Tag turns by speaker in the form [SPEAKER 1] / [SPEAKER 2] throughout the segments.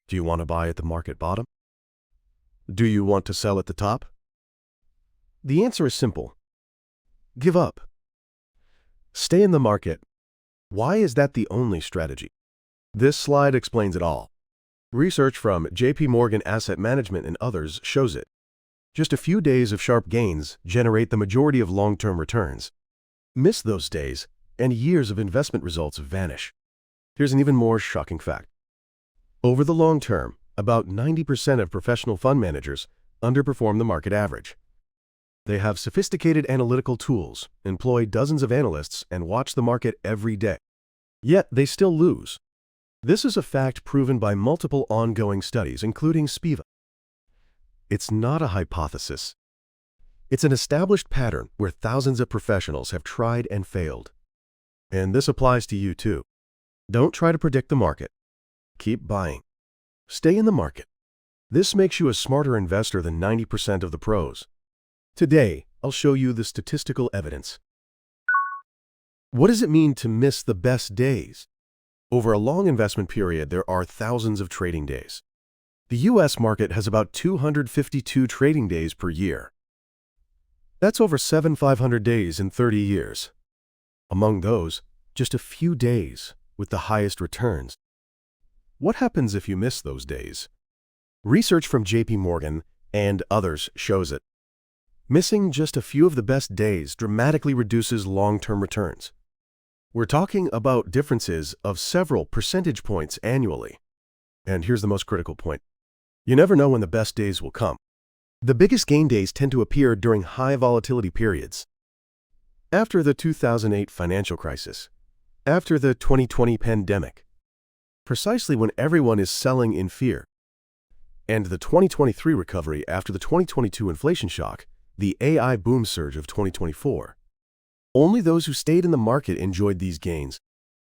[SPEAKER 1] Do you want to buy at the market bottom? Do you want to sell at the top? The answer is simple. Give up. Stay in the market. Why is that the only strategy? This slide explains it all. Research from J.P. Morgan Asset Management and others shows it. Just a few days of sharp gains generate the majority of long-term returns. Miss those days, and years of investment results vanish. Here's an even more shocking fact. Over the long term, about 90% of professional fund managers underperform the market average. They have sophisticated analytical tools, employ dozens of analysts, and watch the market every day. Yet they still lose. This is a fact proven by multiple ongoing studies, including SPIVA. It's not a hypothesis. It's an established pattern where thousands of professionals have tried and failed. And this applies to you too. Don't try to predict the market. Keep buying. Stay in the market. This makes you a smarter investor than 90% of the pros. Today, I'll show you the statistical evidence. What does it mean to miss the best days? Over a long investment period, there are thousands of trading days. The U.S. market has about 252 trading days per year. That's over 7,500 days in 30 years. Among those, just a few days with the highest returns. What happens if you miss those days? Research from J.P. Morgan and others shows it. Missing just a few of the best days dramatically reduces long-term returns. We're talking about differences of several percentage points annually. And here's the most critical point. You never know when the best days will come. The biggest gain days tend to appear during high volatility periods. After the 2008 financial crisis, after the 2020 pandemic, precisely when everyone is selling in fear, and the 2023 recovery after the 2022 inflation shock, the AI boom surge of 2024. Only those who stayed in the market enjoyed these gains.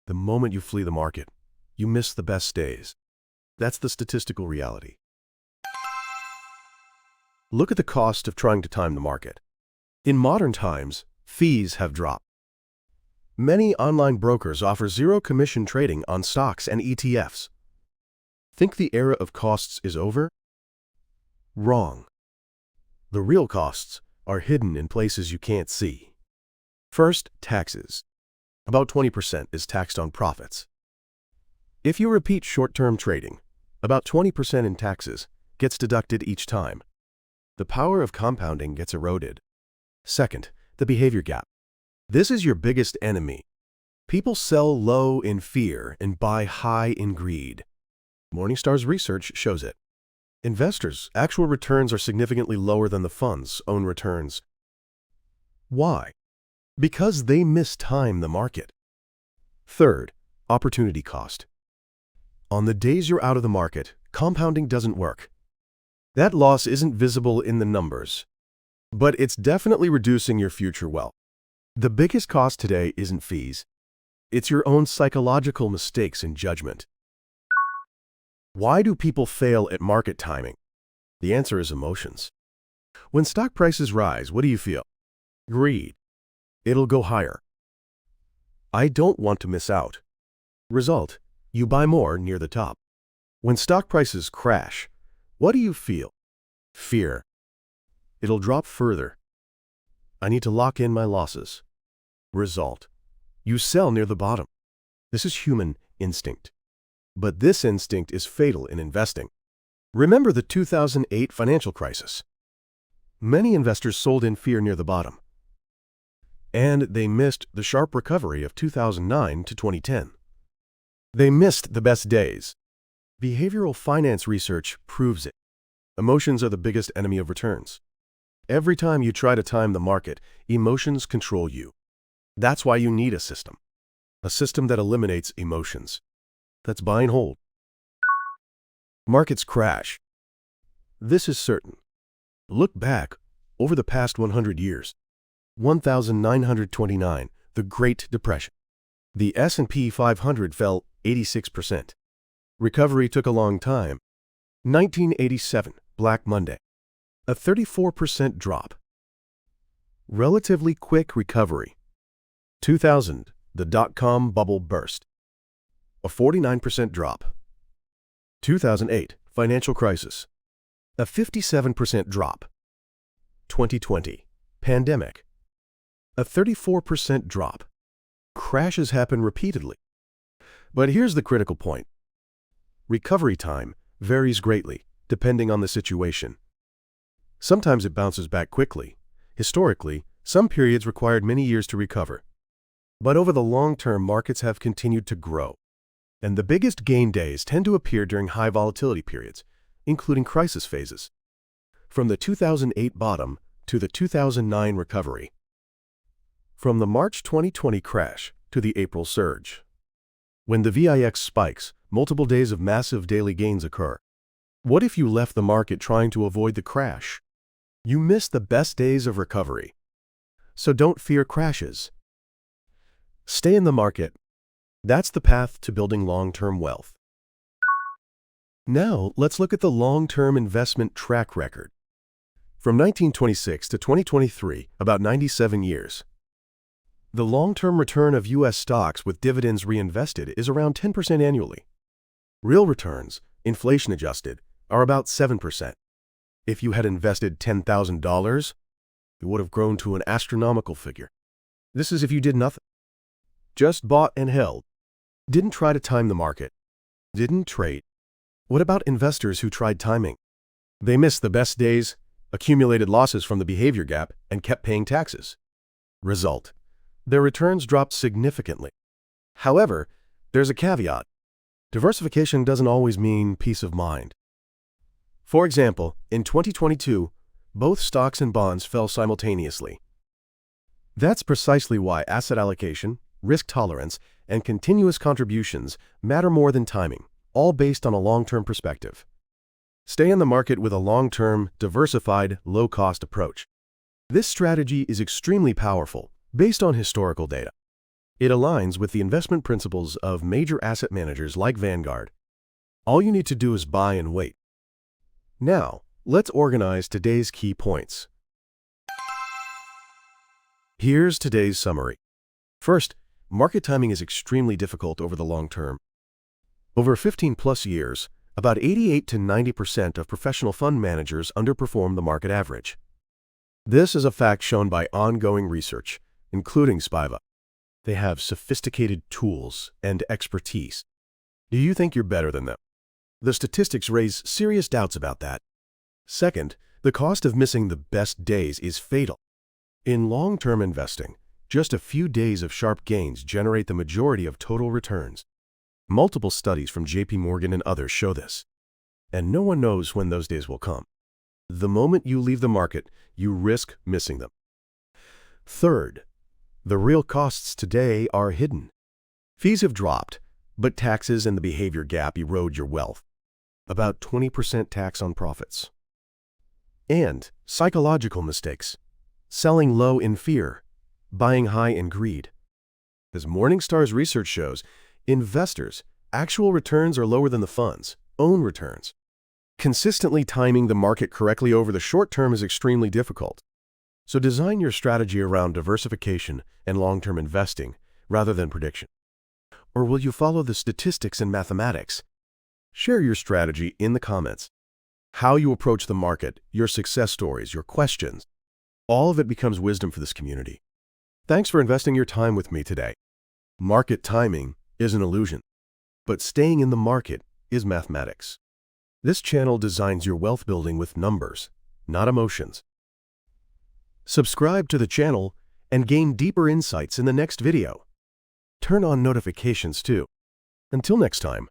[SPEAKER 1] The moment you flee the market, you miss the best days. That's the statistical reality. Look at the cost of trying to time the market. In modern times, fees have dropped. Many online brokers offer zero commission trading on stocks and ETFs. Think the era of costs is over? Wrong. The real costs are hidden in places you can't see. First, taxes. About 20% is taxed on profits. If you repeat short-term trading, about 20% in taxes gets deducted each time. The power of compounding gets eroded. Second, the behavior gap. This is your biggest enemy. People sell low in fear and buy high in greed. Morningstar's research shows it. Investors' actual returns are significantly lower than the fund's own returns. Why? Because they mistime the market. Third, opportunity cost. On the days you're out of the market, compounding doesn't work. That loss isn't visible in the numbers, but it's definitely reducing your future wealth. The biggest cost today isn't fees. It's your own psychological mistakes in judgment. Why do people fail at market timing? The answer is emotions. When stock prices rise, what do you feel? Greed. It'll go higher. I don't want to miss out. Result, you buy more near the top. When stock prices crash, what do you feel? Fear. It'll drop further. I need to lock in my losses. Result, you sell near the bottom. This is human instinct. But this instinct is fatal in investing. Remember the 2008 financial crisis. Many investors sold in fear near the bottom. And they missed the sharp recovery of 2009 to 2010. They missed the best days. Behavioral finance research proves it. Emotions are the biggest enemy of returns. Every time you try to time the market, emotions control you. That's why you need a system. A system that eliminates emotions. That's buy and hold. Markets crash. This is certain. Look back over the past 100 years. 1929, the Great Depression. The S&P 500 fell 86%. Recovery took a long time. 1987, Black Monday. A 34% drop. Relatively quick recovery. 2000, the dot-com bubble burst. A 49% drop. 2008 financial crisis, a 57% drop. 2020 pandemic, a 34% drop. Crashes happen repeatedly. But here's the critical point. Recovery time varies greatly depending on the situation. Sometimes it bounces back quickly. Historically, some periods required many years to recover. But over the long term, markets have continued to grow. And the biggest gain days tend to appear during high volatility periods, including crisis phases. From the 2008 bottom to the 2009 recovery. From the March 2020 crash to the April surge. When the VIX spikes, multiple days of massive daily gains occur. What if you left the market trying to avoid the crash? You miss the best days of recovery. So don't fear crashes. Stay in the market. That's the path to building long-term wealth. Now, let's look at the long-term investment track record. From 1926 to 2023, about 97 years. The long-term return of U.S. stocks with dividends reinvested is around 10% annually. Real returns, inflation-adjusted, are about 7%. If you had invested $10,000, it would have grown to an astronomical figure. This is if you did nothing. Just bought and held. Didn't try to time the market. Didn't trade. What about investors who tried timing? They missed the best days, accumulated losses from the behavior gap, and kept paying taxes. Result: their returns dropped significantly. However, there's a caveat. Diversification doesn't always mean peace of mind. For example, in 2022, both stocks and bonds fell simultaneously. That's precisely why asset allocation, risk tolerance, and continuous contributions matter more than timing, all based on a long-term perspective. Stay in the market with a long-term, diversified, low-cost approach. This strategy is extremely powerful, based on historical data. It aligns with the investment principles of major asset managers like Vanguard. All you need to do is buy and wait. Now, let's organize today's key points. Here's today's summary. First, market timing is extremely difficult over the long term. Over 15+ years, about 88 to 90% of professional fund managers underperform the market average. This is a fact shown by ongoing research, including Spiva. They have sophisticated tools and expertise. Do you think you're better than them? The statistics raise serious doubts about that. Second, the cost of missing the best days is fatal. In long-term investing, just a few days of sharp gains generate the majority of total returns. Multiple studies from JP Morgan and others show this. And no one knows when those days will come. The moment you leave the market, you risk missing them. Third, the real costs today are hidden. Fees have dropped, but taxes and the behavior gap erode your wealth. About 20% tax on profits. And psychological mistakes. Selling low in fear, buying high in greed. As Morningstar's research shows, investors' actual returns are lower than the fund's own returns. Consistently timing the market correctly over the short term is extremely difficult. So design your strategy around diversification and long-term investing rather than prediction. Or will you follow the statistics and mathematics? Share your strategy in the comments. How you approach the market, your success stories, your questions. All of it becomes wisdom for this community. Thanks for investing your time with me today. Market timing is an illusion, but staying in the market is mathematics. This channel designs your wealth building with numbers, not emotions. Subscribe to the channel and gain deeper insights in the next video. Turn on notifications too. Until next time.